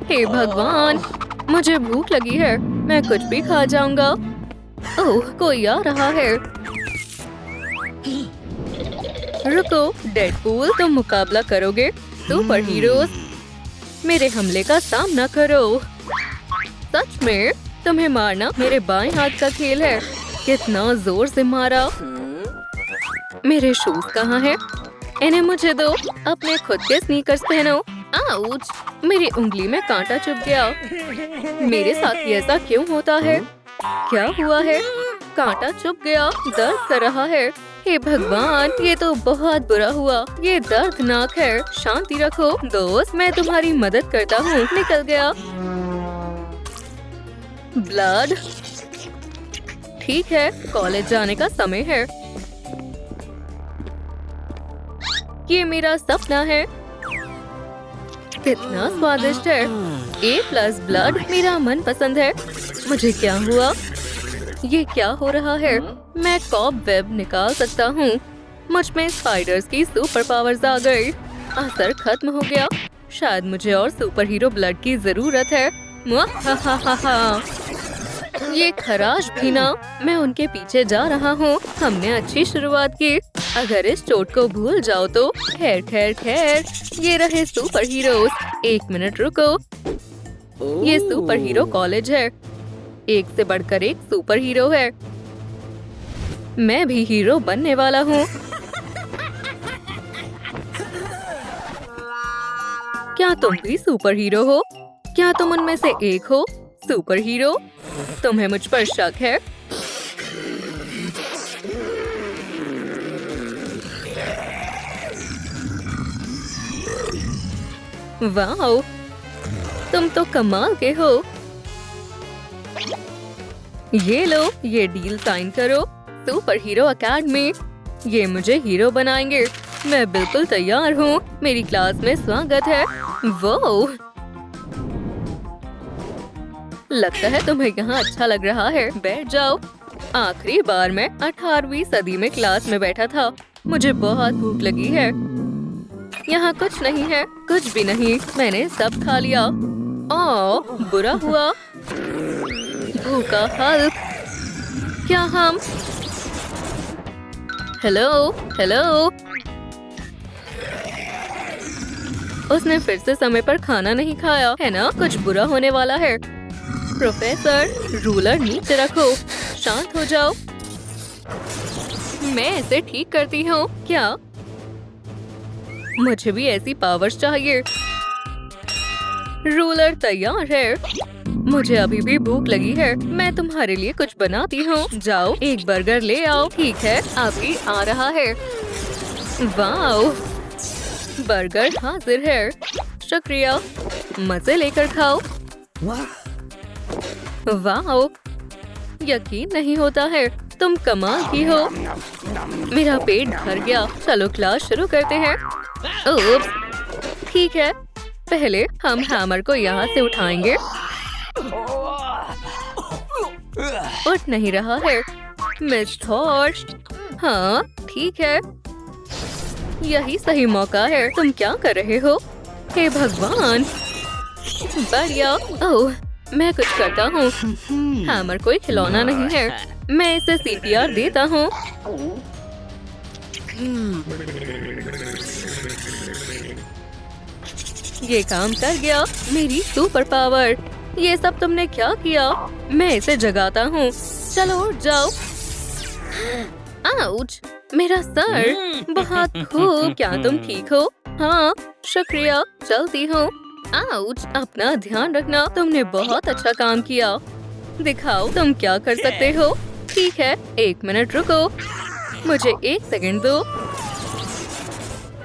हे भगवान, मुझे भूख लगी है। मैं कुछ भी खा जाऊंगा। ओह, कोई आ रहा है। रुको, डेडपूल, तुम मुकाबला करोगे सुपर हीरोज। मेरे हमले का सामना करो। सच में तुम्हें मारना मेरे बाएं हाथ का खेल है। कितना जोर से मारा। मेरे शूज कहाँ हैं? इन्हें मुझे दो। अपने खुद के स्नीकर्स पहनो। आउच! मेरी उंगली में कांटा चुभ गया। मेरे साथ ही ऐसा क्यों होता है? क्या हुआ है? कांटा चुभ गया, दर्द कर रहा है। हे भगवान, ये तो बहुत बुरा हुआ। ये दर्दनाक है। शांति रखो दोस्त, मैं तुम्हारी मदद करता हूँ। निकल गया। ब्लड। ठीक है, कॉलेज जाने का समय है। ये मेरा सपना है। कितना स्वादिष्ट है। A+ ब्लड मेरा मनपसंद है। मुझे क्या हुआ? ये क्या हो रहा है? मैं कॉबवेब निकाल सकता हूँ। मुझ में स्पाइडर्स की सुपर पावर्स आ गई। असर खत्म हो गया। शायद मुझे और सुपर हीरो ब्लड की जरूरत है। मुआहाहाहा। ये खराश भी ना। मैं उनके पीछे जा रहा हूँ। हमने अच्छी शुरुआत की। अगर इस चोट को भूल जाओ तो ठहर ठहर ठहर। ये रहे सुपर हीरोज। 1 मिनट रुको। ये सुपर हीरो कॉलेज है। एक से बढ़कर एक सुपर हीरो है। मैं भी हीरो बनने वाला हूँ। क्या तुम भी सुपर हीरो हो? क्या तुम उनमें से एक हो? सुपर हीरो, तुम्हें मुझ पर शक है? वाओ, तुम तो कमाल के हो। ये लो, ये डील साइन करो। सुपर हीरो अकेडमी, ये मुझे हीरो बनाएंगे। मैं बिल्कुल तैयार हूँ। मेरी क्लास में स्वागत है। वो लगता है तुम्हें यहाँ अच्छा लग रहा है। बैठ जाओ। आखिरी बार मैं 18वीं सदी में क्लास में बैठा था। मुझे बहुत भूख लगी है। यहाँ कुछ नहीं है। कुछ भी नहीं। मैंने सब खा लिया। ओह, बुरा हुआ। भूखा हल्क। क्या हम? Hello hello. उसने फिर से समय पर खाना नहीं खाया है ना? कुछ बुरा होने वाला है। प्रोफेसर, रूलर नीचे रखो। शांत हो जाओ। मैं इसे ठीक करती हूँ। क्या? मुझे भी ऐसी पावर्स चाहिए। रूलर तैयार है। मुझे अभी भी भूख लगी है। मैं तुम्हारे लिए कुछ बनाती हूँ। जाओ, एक बर्गर ले आओ। ठीक है, अभी आ रहा है। वाओ, बर्गर हाजिर है। शुक्रिया। मजे लेकर खाओ। वाओ, यकीन नहीं होता है। तुम कमाल की हो। मेरा पेट भर गया। चलो क्लास शुरू करते हैं। ओप्स, ठीक है। पहले हम हैमर को यहाँ से उठाएंगे। उठ नहीं रहा है। Miss Thor. हाँ, ठीक है। यही सही मौका है। तुम क्या कर रहे हो? हे भगवान, बढ़िया। ओह, मैं कुछ करता हूँ। हैमर कोई खिलौना नहीं है। मैं इसे CPR देता हूँ। ये काम कर गया। मेरी सुपर पावर। ये सब तुमने क्या किया? मैं इसे जगाता हूँ। चलो उठ जाओ। आउच, मेरा सर। बहुत खूब। क्या तुम ठीक हो? हाँ, शुक्रिया। चलती हूँ। आउच, अपना ध्यान रखना। तुमने बहुत अच्छा काम किया। दिखाओ तुम क्या कर सकते हो। ठीक है, 1 मिनट रुको। मुझे 1 सेकंड दो।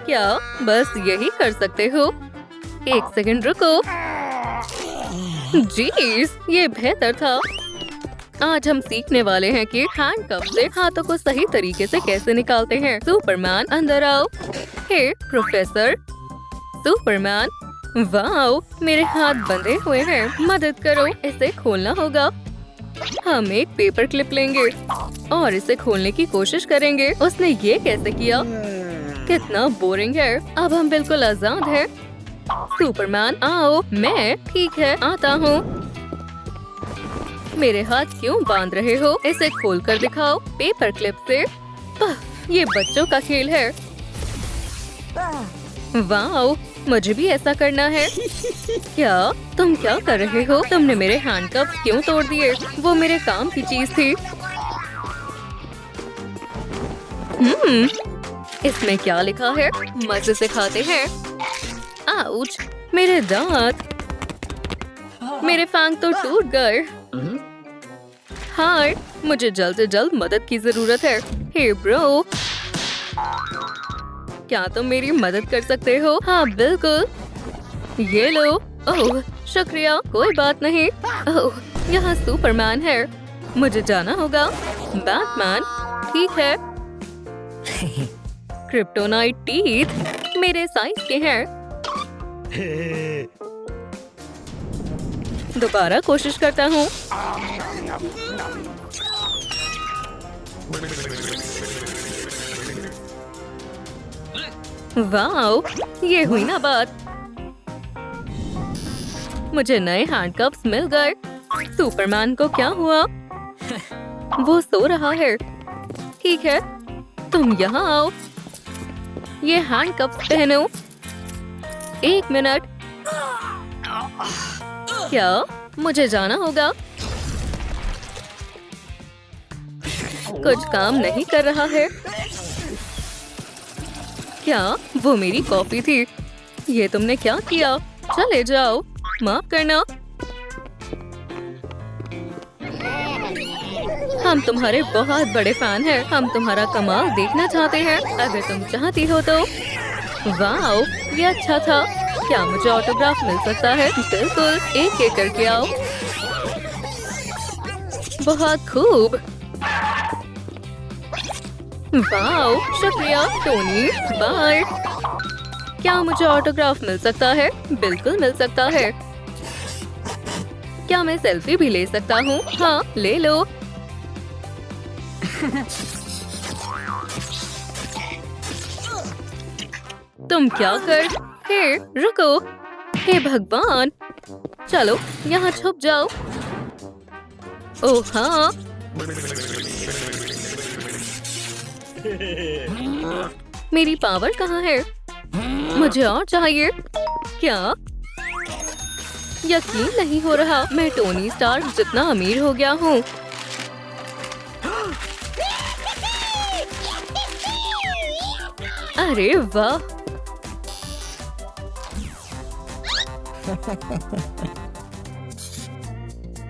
क्या बस यही कर सकते हो? 1 सेकंड रुको। जीस, ये बेहतर था। आज हम सीखने वाले हैं कि हैंडकफ से हाथों को सही तरीके से कैसे निकालते हैं। सुपरमैन, अंदर आओ। हे प्रोफेसर। सुपरमैन, वाओ, मेरे हाथ बंधे हुए हैं। मदद करो, इसे खोलना होगा। हम एक पेपर क्लिप लेंगे और इसे खोलने की कोशिश करेंगे। उसने ये कैसे किया? कितना बोरिंग है। अब हम बिल्कुल आजाद हैं। सुपरमैन आओ, मैं ठीक है आता हूँ। मेरे हाथ क्यों बांध रहे हो? इसे खोल कर दिखाओ पेपर क्लिप से। ये बच्चों का खेल है। वाओ, मुझे भी ऐसा करना है। क्या तुम क्या कर रहे हो? तुमने मेरे हैंडकफ क्यों तोड़ दिए? वो मेरे काम की चीज थी। इसमें क्या लिखा है? मजे से खाते हैं। आउच, मेरे दांत, मेरे फैंग तो टूट गए। हाय, मुझे जल्द से जल्द मदद की जरूरत है। हे ब्रो, क्या तुम मेरी मदद कर सकते हो? हाँ बिल्कुल, ये लो। ओह शुक्रिया, कोई बात नहीं। ओह, यहाँ सुपरमैन है, मुझे जाना होगा। बैटमैन ठीक है। क्रिप्टोनाइट टीथ मेरे साइज के हैं। दोबारा कोशिश करता हूँ। वाओ, ये हुई ना बात। मुझे नए हैंडकफ्स मिल गए। सुपरमैन को क्या हुआ? वो सो रहा है। ठीक है, तुम यहाँ आओ। ये हैंडकफ्स पहनो। 1 मिनट। क्या मुझे जाना होगा? कुछ काम नहीं कर रहा है। क्या वो मेरी कॉफी थी? ये तुमने क्या किया? चले जाओ, माफ करना। हम तुम्हारे बहुत बड़े फैन हैं। हम तुम्हारा कमाल देखना चाहते हैं, अगर तुम चाहती हो तो। वाओ, ये अच्छा था। क्या मुझे ऑटोग्राफ मिल सकता है? बिल्कुल, एक एक करके आओ। बहुत खूब। वाओ, शुक्रिया टोनी, बाय। क्या मुझे ऑटोग्राफ मिल सकता है? बिल्कुल मिल सकता है। क्या मैं सेल्फी भी ले सकता हूँ? हाँ, ले लो। तुम क्या कर? हे, रुको। हे भगवान, चलो यहाँ छुप जाओ। ओह हाँ, मेरी पावर कहाँ है? मुझे और चाहिए। क्या? यकीन नहीं हो रहा, मैं टोनी स्टार्क जितना अमीर हो गया हूँ। अरे वाह,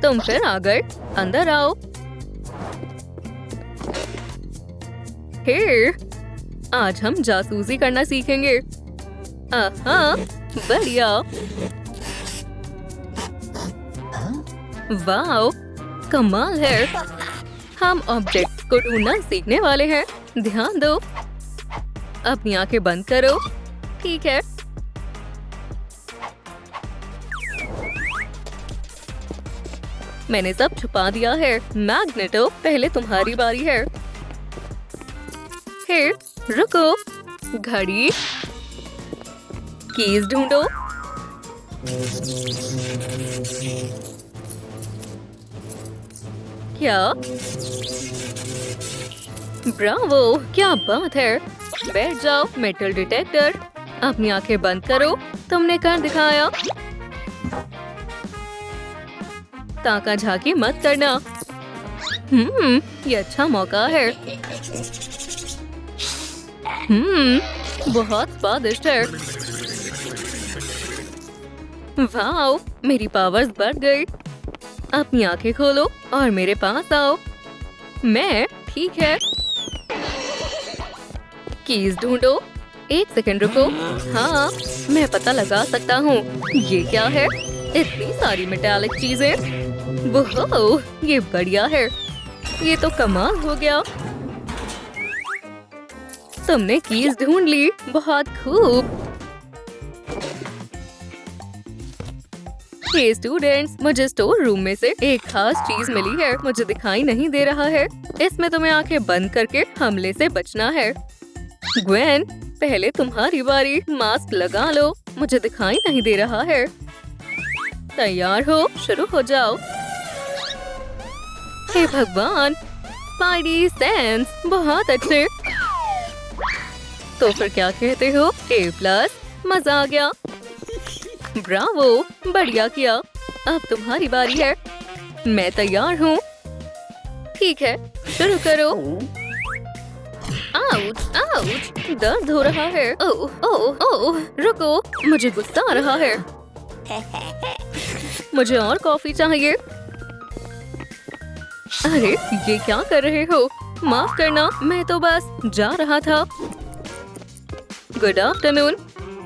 तुम फिर आ गए। अंदर आओ। हे, आज हम जासूसी करना सीखेंगे। हाँ, बढ़िया। वाओ, कमाल है। हम ऑब्जेक्ट को ढूंढना सीखने वाले हैं। ध्यान दो। अपनी आंखें बंद करो। ठीक है। मैंने सब छुपा दिया है। मैग्नेटो, पहले तुम्हारी बारी है। हे, रुको। घड़ी, कीज ढूंढो। क्या? ब्रावो, क्या बात है। बैठ जाओ। मेटल डिटेक्टर, अपनी आंखें बंद करो। तुमने कर दिखाया। ताका झाकी मत करना। ये अच्छा मौका है। बहुत स्वादिष्ट है। वाओ, मेरी पावर्स बढ़ गई। अपनी आंखें खोलो और मेरे पास आओ। मैं ठीक है। कीज ढूंढो। 1 सेकंड रुको। हाँ, मैं पता लगा सकता हूँ। ये क्या है? इतनी सारी मेटालिक चीजें। वो, ये बढ़िया है। ये तो कमाल हो गया। तुमने कीज ढूंढ ली। बहुत खूब। हे स्टूडेंट्स, मुझे स्टोर रूम में से एक खास चीज मिली है। मुझे दिखाई नहीं दे रहा है। इसमें तुम्हें आंखें बंद करके हमले से बचना है। ग्वेन, पहले तुम्हारी बारी। मास्क लगा लो, मुझे दिखाई नहीं दे रहा है। तैयार हो? शुरू हो जाओ। हे भगवान, स्पाइडी सेंस, बहुत अच्छे। तो फिर क्या कहते हो? A+, मजा आ गया। ब्रावो, बढ़िया किया। अब तुम्हारी बारी है। मैं तैयार हूँ। ठीक है, शुरू करो। आउच, आउच, दर्द हो रहा है। ओह ओह ओह, रुको, मुझे गुस्सा आ रहा है। मुझे और कॉफी चाहिए। अरे ये क्या कर रहे हो? माफ करना, मैं तो बस जा रहा था। गुड आफ्टरनून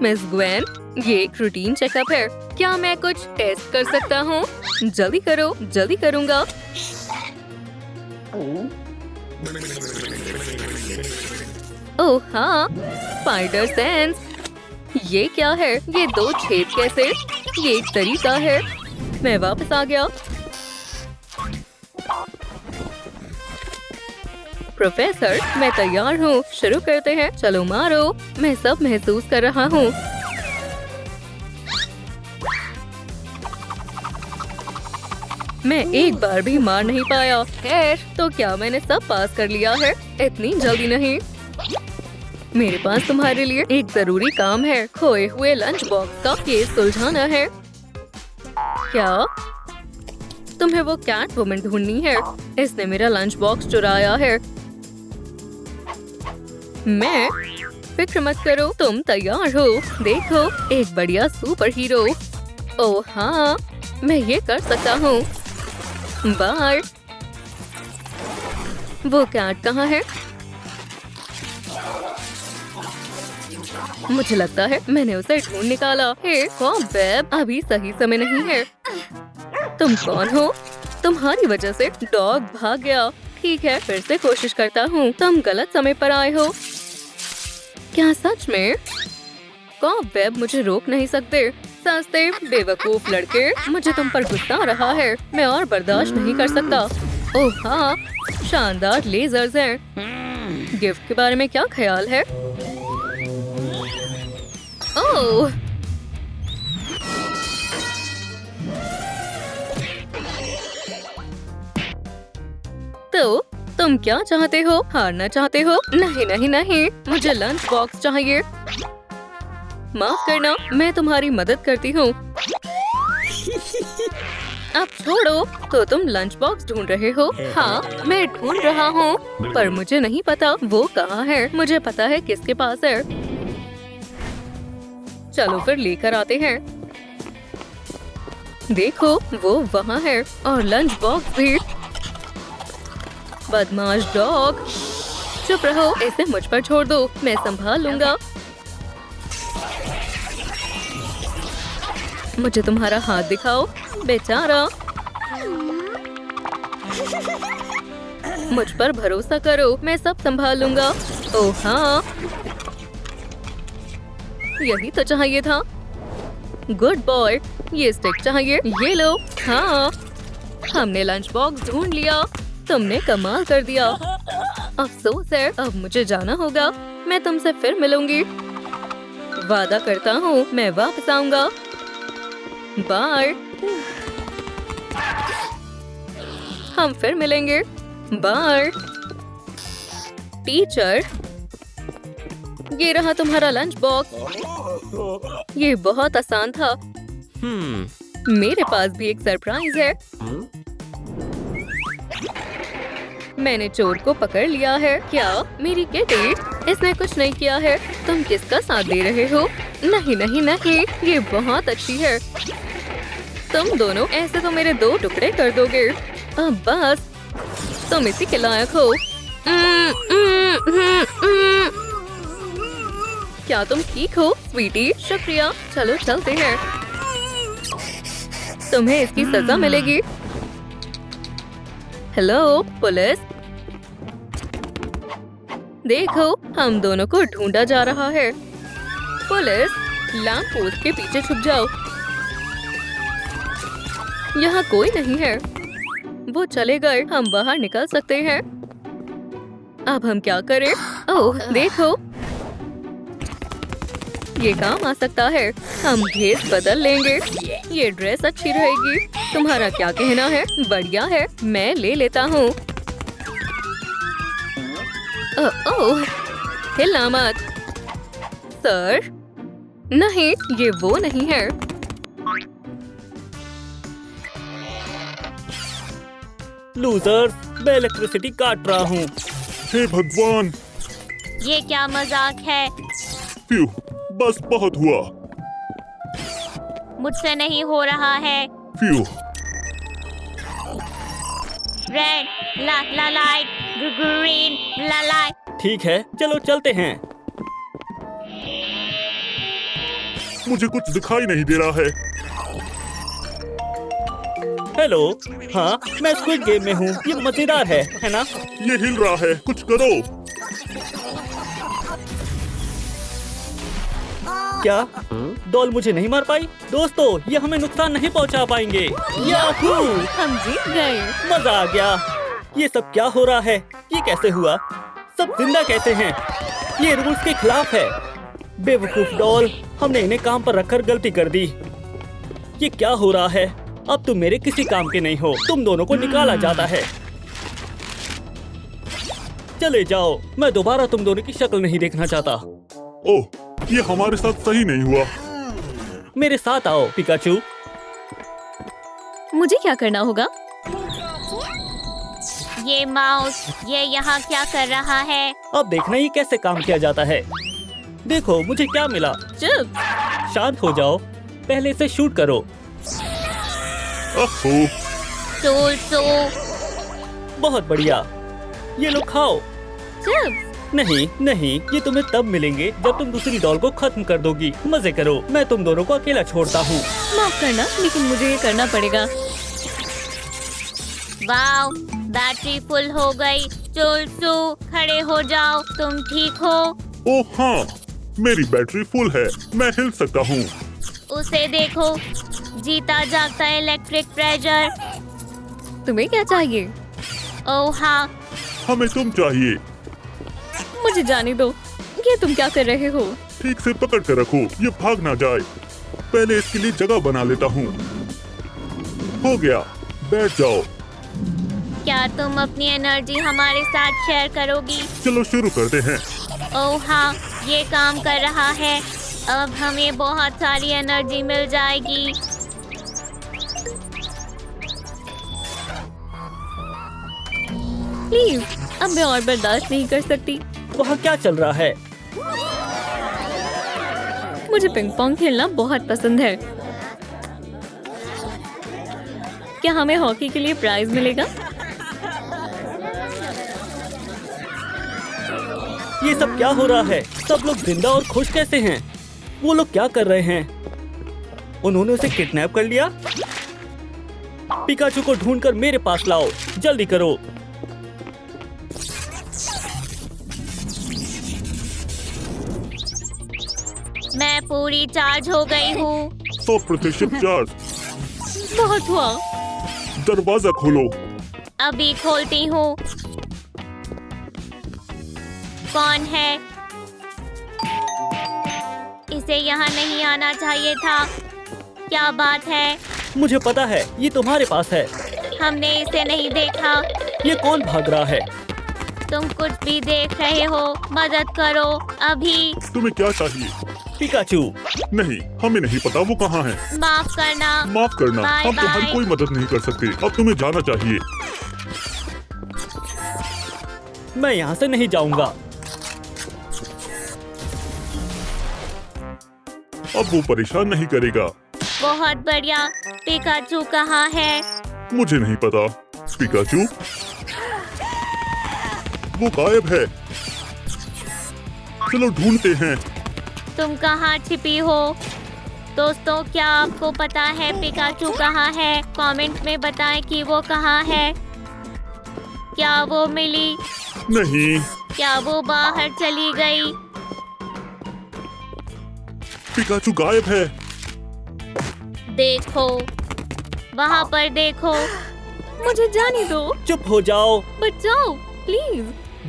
मिस ग्वेन, ये एक रूटीन चेकअप है। क्या मैं कुछ टेस्ट कर सकता हूँ? जल्दी करो, जल्दी करूँगा। ओह हाँ, स्पाइडर सेंस। ये क्या है? ये 2 छेद कैसे? ये एक तरीका है। मैं वापस आ गया। प्रोफेसर, मैं तैयार हूँ। शुरू करते हैं। चलो मारो, मैं सब महसूस कर रहा हूँ। मैं एक बार भी मार नहीं पाया। खैर, तो क्या मैंने सब पास कर लिया है? इतनी जल्दी नहीं। मेरे पास तुम्हारे लिए एक जरूरी काम है। खोए हुए लंच बॉक्स का केस सुलझाना है। क्या? तुम्हें वो कैट वुमन ढूंढनी है। इसने मेरा लंच बॉक्स चुराया है। मैं फिक्र मत करो, तुम तैयार हो? देखो, एक बढ़िया सुपर हीरो। ओह हाँ, मैं ये कर सकता हूँ। बाय। वो कैट कहाँ है? मुझे लगता है मैंने उसे ढूंढ निकाला। हे कॉबवेब, अभी सही समय नहीं है। तुम कौन हो? तुम्हारी वजह से डॉग भाग गया। ठीक है, फिर से कोशिश करता हूँ। तुम गलत समय पर आए हो। क्या सच में? कॉबवेब मुझे रोक नहीं सकते। सस्ते बेवकूफ लड़के, मुझे तुम पर गुस्सा आ रहा है। मैं और बर्दाश्त नहीं कर सकता। ओह हाँ, शानदार लेजर्स हैं। गिफ्ट के बारे में क्या ख्याल है? ओह, तो तुम क्या चाहते हो? हारना चाहते हो? नहीं नहीं नहीं, मुझे लंच बॉक्स चाहिए। माफ करना, मैं तुम्हारी मदद करती हूँ। अब छोड़ो। तो तुम लंच बॉक्स ढूंढ रहे हो? हाँ, मैं ढूंढ रहा हूँ, पर मुझे नहीं पता वो कहाँ है। मुझे पता है किसके पास है। चलो फिर लेकर आते हैं। देखो, वो वहाँ है, और लंच बॉक्स भी। बदमाश डॉग, चुप रहो। इसे मुझ पर छोड़ दो, मैं संभाल लूंगा। मुझे तुम्हारा हाथ दिखाओ, बेचारा। मुझ पर भरोसा करो, मैं सब संभाल लूंगा। ओह हाँ, यही तो चाहिए था। गुड बॉय, ये स्टिक चाहिए। ये लो। हाँ, हमने लंच बॉक्स ढूंढ लिया। तुमने कमाल कर दिया। अफसोस है, अब मुझे जाना होगा। मैं तुमसे फिर मिलूंगी। वादा करता हूँ, मैं वापस आऊंगा। बाय। हम फिर मिलेंगे। बाय। टीचर, ये रहा तुम्हारा लंच बॉक्स। ये बहुत आसान था। मेरे पास भी एक सरप्राइज है। मैंने चोर को पकड़ लिया है। क्या? मेरी किटी? इसने कुछ नहीं किया है। तुम किसका साथ दे रहे हो? नहीं नहीं नहीं, ये बहुत अच्छी है। तुम दोनों ऐसे तो मेरे 2 टुकड़े कर दोगे। अब बस, तुम इसी के लायक हो। क्या तुम ठीक हो स्वीटी? शुक्रिया। चलो चलते हैं। तुम्हें इसकी सजा मिलेगी। हेलो पुलिस, देखो, हम दोनों को ढूंढा जा रहा है। पुलिस, लैंप पोस्ट के पीछे छुप जाओ। यहाँ कोई नहीं है। वो चले गए। हम बाहर निकल सकते हैं। अब हम क्या करें? ओह देखो, ये काम आ सकता है। हम भेस बदल लेंगे। ये ड्रेस अच्छी रहेगी। तुम्हारा क्या कहना है? बढ़िया है, मैं ले लेता हूँ। ओह, हिलना मत। सर, नहीं, ये वो नहीं है। लूजर्स, मैं इलेक्ट्रिसिटी काट रहा हूँ। हे भगवान! ये क्या मजाक है? फ्यू, बस बहुत हुआ। मुझसे नहीं हो रहा है। फ्यू, रेड, ला लाइट, ग्रीन, ला लाइट। ठीक है, चलो चलते हैं। मुझे कुछ दिखाई नहीं दे रहा है। हेलो, हाँ, मैं स्क्विड गेम में हूँ। ये मजेदार है ना? ये हिल रहा है, कुछ करो। क्या डॉल मुझे नहीं मार पाई? दोस्तों, ये हमें नुकसान नहीं पहुँचा पाएंगे। याहू! हम जीत गए। मजा आ गया। ये सब क्या हो रहा है? ये कैसे हुआ? सब जिंदा कैसे हैं? ये रूल्स के खिलाफ है। बेवकूफ डॉल, हमने इन्हें काम पर रखकर गलती कर दी। ये क्या हो रहा है? अब तुम मेरे किसी काम के नहीं हो। तुम दोनों को निकाला जाता है। चले जाओ, मैं दोबारा तुम दोनों की शक्ल नहीं देखना चाहता। ओह, ये हमारे साथ सही नहीं हुआ। मेरे साथ आओ पिकाचू। मुझे क्या करना होगा? ये माउस, ये यहाँ क्या कर रहा है? अब देखना ये कैसे काम किया जाता है। देखो मुझे क्या मिला। चुप। शांत हो जाओ, पहले इसे शूट करो। ओह, टूल्सो, बहुत बढ़िया, ये लो खाओ। चुप। नहीं नहीं, ये तुम्हें तब मिलेंगे जब तुम दूसरी डॉल को खत्म कर दोगी। मजे करो, मैं तुम दोनों को अकेला छोड़ता हूँ। माफ करना, लेकिन मुझे ये करना पड़ेगा। वाओ, बैटरी फुल हो गई। टूल्सो, खड़े हो जाओ, तुम ठीक हो? ओह हाँ, मेरी बैटरी फुल है, मैं हिल सकता हूँ। उसे देखो, जीता जागता इलेक्ट्रिक प्रेशर। तुम्हें क्या चाहिए? ओह हाँ, हमें तुम चाहिए। मुझे जाने दो। ये तुम क्या कर रहे हो? ठीक से पकड़ कर रखो, ये भाग ना जाए। पहले इसके लिए जगह बना लेता हूँ। हो गया, बैठ जाओ। क्या तुम अपनी एनर्जी हमारे साथ शेयर करोगी? चलो शुरू करते हैं। ओह हाँ, ये काम कर रहा है। अब हमें बहुत सारी एनर्जी मिल जाएगी। प्लीज, अब मैं और बर्दाश्त नहीं कर सकती। वहाँ क्या चल रहा है? मुझे पिंग पोंग खेलना बहुत पसंद है। क्या हमें हॉकी के लिए प्राइज मिलेगा? ये सब क्या हो रहा है? सब लोग जिंदा और खुश कैसे हैं? वो लोग क्या कर रहे हैं? उन्होंने उसे किडनैप कर लिया। पिकाचू को ढूंढकर मेरे पास लाओ, जल्दी करो। मैं पूरी चार्ज हो गई हूँ। 100% चार्ज। बहुत हुआ। दरवाजा खोलो। अभी खोलती हूँ। कौन है? इसे यहाँ नहीं आना चाहिए था। क्या बात है? मुझे पता है, ये तुम्हारे पास है। हमने इसे नहीं देखा। ये कौन भाग रहा है? तुम कुछ भी देख रहे हो? मदद करो अभी। तुम्हें क्या चाहिए? पिकाचू। नहीं, हमें नहीं पता वो कहाँ है। माफ करना। माफ करना, बाय हम तुम्हारी बाय। कोई मदद नहीं कर सकते। अब तुम्हें जाना चाहिए। मैं यहाँ से नहीं जाऊंगा। अब वो परेशान नहीं करेगा। बहुत बढ़िया। पिकाचू कहाँ है? मुझे नहीं पता। पिकाचू, वो गायब है। चलो ढूंढते हैं। तुम कहाँ छिपी हो? दोस्तों, क्या आपको पता है पिकाचू कहाँ है? कमेंट में बताएं कि वो कहाँ है। क्या वो मिली? नहीं। क्या वो बाहर चली गई? पिकाचू गायब है। देखो, वहाँ पर देखो। मुझे जाने दो। चुप हो जाओ। बचाओ, प्लीज।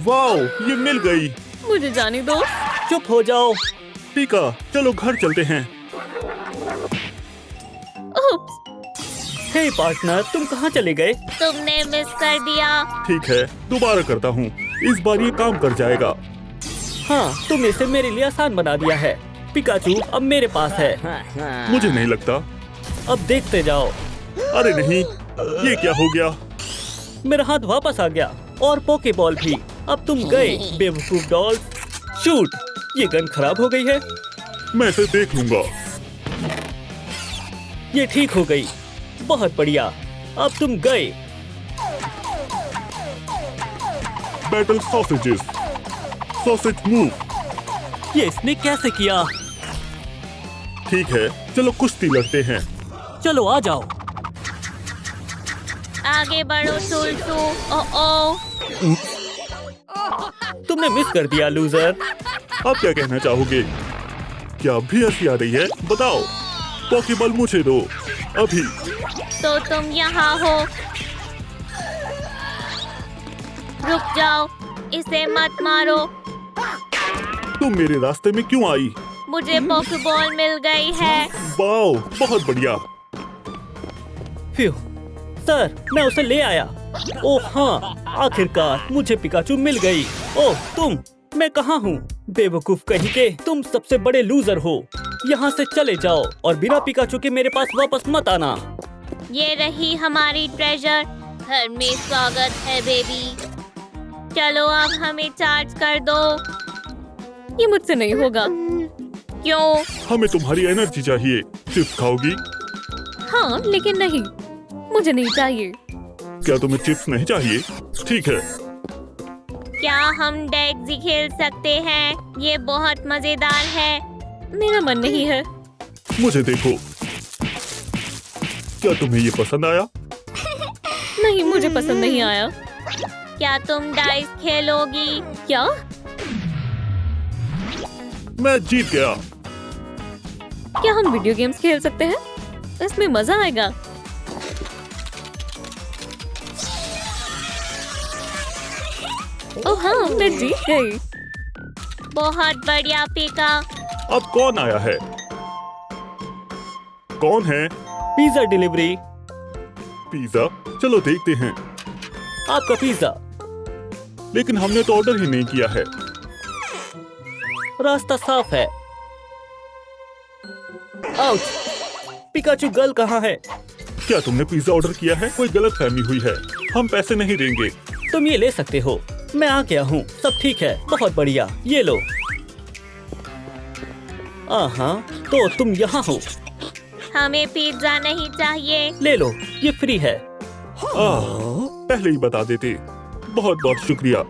वाओ, ये मिल गई। मुझे जाने दो। चुप हो जाओ। पिका, चलो घर चलते हैं। उप्स, हे पार्टनर, तुम कहाँ चले गए? तुमने मिस कर दिया। ठीक है, दोबारा करता हूँ। इस बार ये काम कर जाएगा। हाँ, तुमने इसे मेरे लिए आसान बना दिया है। पिकाचू अब मेरे पास है। मुझे नहीं लगता। अब देखते जाओ। अरे नहीं, ये क्या हो गया? मेरा हाथ वापस आ गया और पोकेबॉल भी। अब तुम गए बेवकूफ डॉल। शूट, ये गन खराब हो गई है। मैं इसे देख लूंगा। ये ठीक हो गई। बहुत बढ़िया। अब तुम गए। Battle sausages. Sausage move. ये इसने कैसे किया? ठीक है, चलो कुश्ती लड़ते हैं। चलो आ जाओ। आगे बढ़ो सुल्सू। ओ तुमने मिस कर दिया लूजर। अब क्या कहना चाहोगे? क्या अब भी हंसी आ रही है? बताओ। पॉकेबॉल मुझे दो अभी। तो तुम यहाँ हो। रुक जाओ, इसे मत मारो। तुम मेरे रास्ते में क्यों आई? मुझे पोकेबॉल मिल गई है। वाओ, बहुत बढ़िया। फ्यू, सर, मैं उसे ले आया। ओह हाँ, आखिरकार मुझे पिकाचू मिल गई। ओह तुम, मैं कहाँ हूँ? बेवकूफ कहीं के, तुम सबसे बड़े लूजर हो। यहाँ से चले जाओ और बिना पिकाचू के मेरे पास वापस मत आना। ये रही हमारी ट्रेजर। घर में स्वागत है बेबी। चलो अब हमें चार्ज कर दो। ये मुझसे नहीं होगा। क्यों? हमें तुम्हारी एनर्जी चाहिए। चिप्स खाओगी? हाँ, लेकिन नहीं, मुझे नहीं चाहिए। क्या तुम्हें चिप्स नहीं चाहिए? ठीक है। क्या हम डेक्सी खेल सकते हैं? ये बहुत मजेदार है। मेरा मन नहीं है। मुझे देखो। क्या तुम्हें ये पसंद आया? नहीं, मुझे पसंद नहीं आया। क्या तुम डाइस खेलोगी? क्या? मैं जीत गया। क्या हम वीडियो गेम्स खेल सकते हैं? इसमें मजा आएगा। ओह हाँ, मैं जीत गई। बहुत बढ़िया पिका। अब कौन आया है? कौन है? Pizza delivery. पिज्जा? चलो देखते हैं। आपका पिज्जा। लेकिन हमने तो ऑर्डर ही नहीं किया है। रास्ता साफ है। आउच! पिकाचू गर्ल कहाँ है? क्या तुमने पिज्जा ऑर्डर किया है? कोई गलतफहमी हुई है। हम पैसे नहीं देंगे। तुम ये ले सकते हो। मैं आ गया हूँ। सब ठीक है। बहुत बढ़िया। ये लो। हाँ, तो तुम यहाँ हो। हमें पिज्जा नहीं चाहिए। ले लो, ये फ्री है। पहले ही बता देते। बहुत बहुत शुक्रिया।